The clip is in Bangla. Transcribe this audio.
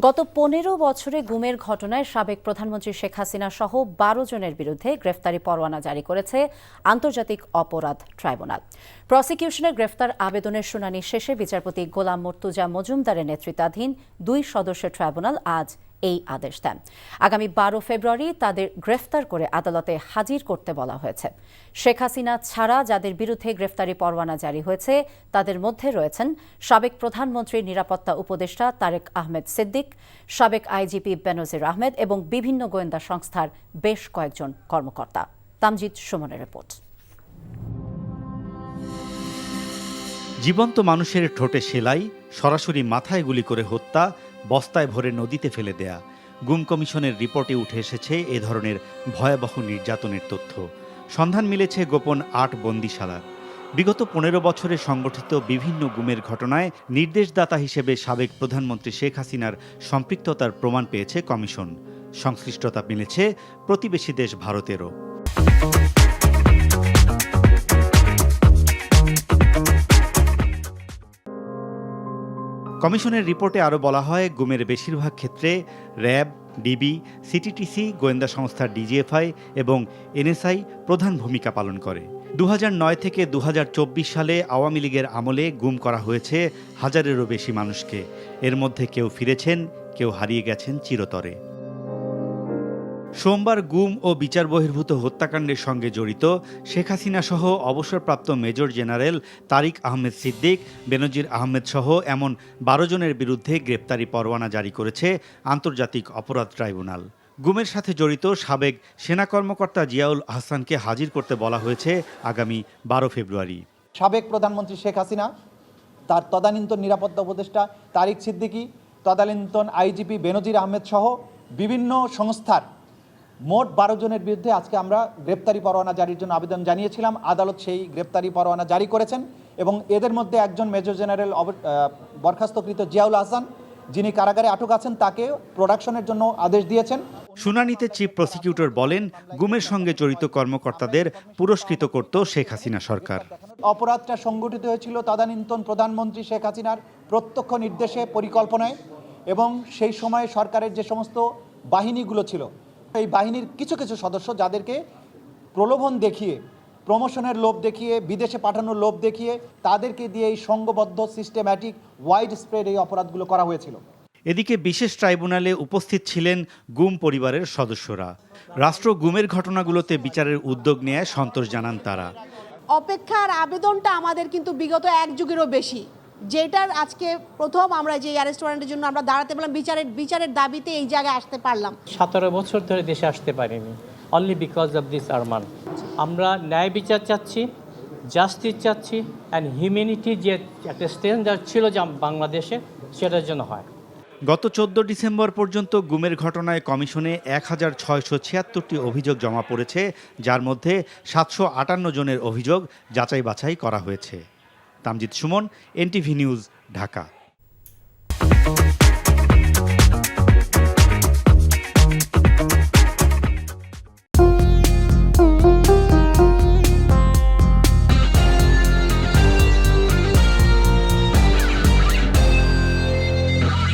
গত ১৫ বছরে গুমের ঘটনায় সাবেক প্রধানমন্ত্রী শেখ হাসিনা সহ ১২ জনের বিরুদ্ধে গ্রেফতারি পরোয়ানা জারি করেছে আন্তর্জাতিক অপরাধ ট্রাইব্যুনাল। প্রসিকিউশনের গ্রেফতার আবেদনের শুনানি শেষে বিচারপতি গোলাম মর্তুজা মজুমদারের নেতৃত্বাধীন ২ সদস্যের ট্রাইব্যুনাল আজ এই আদেশ দেন। আগামী ১২ ফেব্রুয়ারি তাদের গ্রেফতার করে আদালতে হাজির করতে বলা হয়েছে। শেখ হাসিনা ছাড়া যাদের বিরুদ্ধে গ্রেফতারি পরোয়ানা জারি হয়েছে তাদের মধ্যে রয়েছেন সাবেক প্রধানমন্ত্রীর নিরাপত্তা উপদেষ্টা তারেক আহমেদ সিদ্দিক, সাবেক আইজিপি বেনজির আহমেদ এবং বিভিন্ন গোয়েন্দা সংস্থার বেশ কয়েকজন কর্মকর্তা। তামজিদ সুমনের রিপোর্ট। জীবন্ত মানুষের ঠোঁটে সেলাই, সরাসরি মাথায় গুলি করে হত্যা, বস্তায় ভরে নদীতে ফেলে দেয়া, গুম কমিশনের রিপোর্টে উঠে এসেছে এ ধরনের ভয়াবহ নির্যাতনের তথ্য। সন্ধান মিলেছে গোপন ৮ বন্দিশালার। বিগত ১৫ বছরে সংগঠিত বিভিন্ন গুমের ঘটনায় নির্দেশদাতা হিসেবে সাবেক প্রধানমন্ত্রী শেখ হাসিনার সম্পৃক্ততার প্রমাণ পেয়েছে কমিশন। সংশ্লিষ্টতা মিলেছে প্রতিবেশী দেশ ভারতেরও। কমিশনের রিপোর্টে আরও বলা হয়, গুমের বেশিরভাগ ক্ষেত্রে র্যাব, ডিবি, সিটিটিসি, গোয়েন্দা সংস্থা ডিজিএফআই এবং এনএসআই প্রধান ভূমিকা পালন করে। ২০০৯ থেকে ২০২৪ সালে আওয়ামী লীগের আমলে গুম করা হয়েছে হাজারেরও বেশি মানুষকে। এর মধ্যে কেউ ফিরেছেন, কেউ হারিয়ে গেছেন চিরতরে। সোমবার গুম ও বিচার বহির্ভূত হত্যাকাণ্ডের সঙ্গে জড়িত শেখ হাসিনা সহ অবসরপ্রাপ্ত মেজর জেনারেল তারিক আহমেদ সিদ্দিক, বেনজির আহমেদ সহ এমন ১২ জনের বিরুদ্ধে গ্রেপ্তারি পরোয়ানা জারি করেছে আন্তর্জাতিক অপরাধ ট্রাইব্যুনাল। গুমের সাথে জড়িত সাবেক সেনা কর্মকর্তা জিয়াউল আহসানকে হাজির করতে বলা হয়েছে আগামী ১২ ফেব্রুয়ারি। সাবেক প্রধানমন্ত্রী শেখ হাসিনা, তার তদানীন্তন নিরাপত্তা উপদেষ্টা তারিক সিদ্দিকী, তদানীন্তন আইজিপি বেনজির আহমেদ সহ বিভিন্ন সংস্থার মোট ১২ জনের বিরুদ্ধে আজকে আমরা গ্রেপ্তারি পরোয়ানা জারির জন্য আবেদন জানিয়েছিলাম। আদালত সেই গ্রেপ্তারি পরোয়ানা জারি করেছেন এবং এদের মধ্যে একজন মেজর জেনারেল বরখাস্তকৃত জিয়াউল আহসান, যিনি কারাগারে আটক আছেন, তাকে প্রোডাকশনের জন্য আদেশ দিয়েছেন। শুনানিতে চিফ প্রসিকিউটর বলেন, গুমের সঙ্গে জড়িত কর্মকর্তাদের পুরস্কৃত করত শেখ হাসিনা সরকার। অপরাধটা সংগঠিত হয়েছিল তদানীন্তন প্রধানমন্ত্রী শেখ হাসিনার প্রত্যক্ষ নির্দেশে, পরিকল্পনায়, এবং সেই সময়ে সরকারের যে সমস্ত বাহিনীগুলো ছিল, এই বাহিনীর কিছু কিছু সদস্য যাদেরকে প্রলোভন দেখিয়ে, প্রমোশনের লোভ দেখিয়ে, বিদেশে পাঠানোর লোভ দেখিয়ে তাদেরকে দিয়ে এই সংঘবদ্ধ সিস্টেম্যাটিক ওয়াইড স্প্রেড এই অপরাধগুলো করা হয়েছিল। এদিকে বিশেষ ট্রাইব্যুনালে উপস্থিত ছিলেন গুম পরিবারের সদস্যরা। রাষ্ট্র গুমের ঘটনাগুলোতে বিচারের উদ্যোগ নেয় সন্তোষ জানান তারা। অপেক্ষার আবেদনটা আমাদের কিন্তু বিগত ১ যুগেরও বেশি, যেটার আজকে প্রথম আমরা যে অ্যারেস্ট ওয়ারেন্টের জন্য আমরা দাঁড়াতে পারলাম, বিচারের দাবিতে এই জায়গায় আসতে পারলাম। ১৭ বছর ধরে দেশে আসতে পারিনি, only because of this Arman. আমরা ন্যায় বিচার চাচ্ছি, জাস্টিস চাচ্ছি, অ্যান্ড হিউম্যানিটি যে একটা স্ট্যান্ডার্ড ছিল যা বাংলাদেশে, সেটার জন্য হয়। গত ১৪ ডিসেম্বর পর্যন্ত গুমের ঘটনায় কমিশনে ১৬৭৬টি অভিযোগ জমা পড়েছে, যার মধ্যে ৭৫৮ জনের অভিযোগ যাচাই বাছাই করা হয়েছে। Tamjid Suman, NTV news, Dhaka.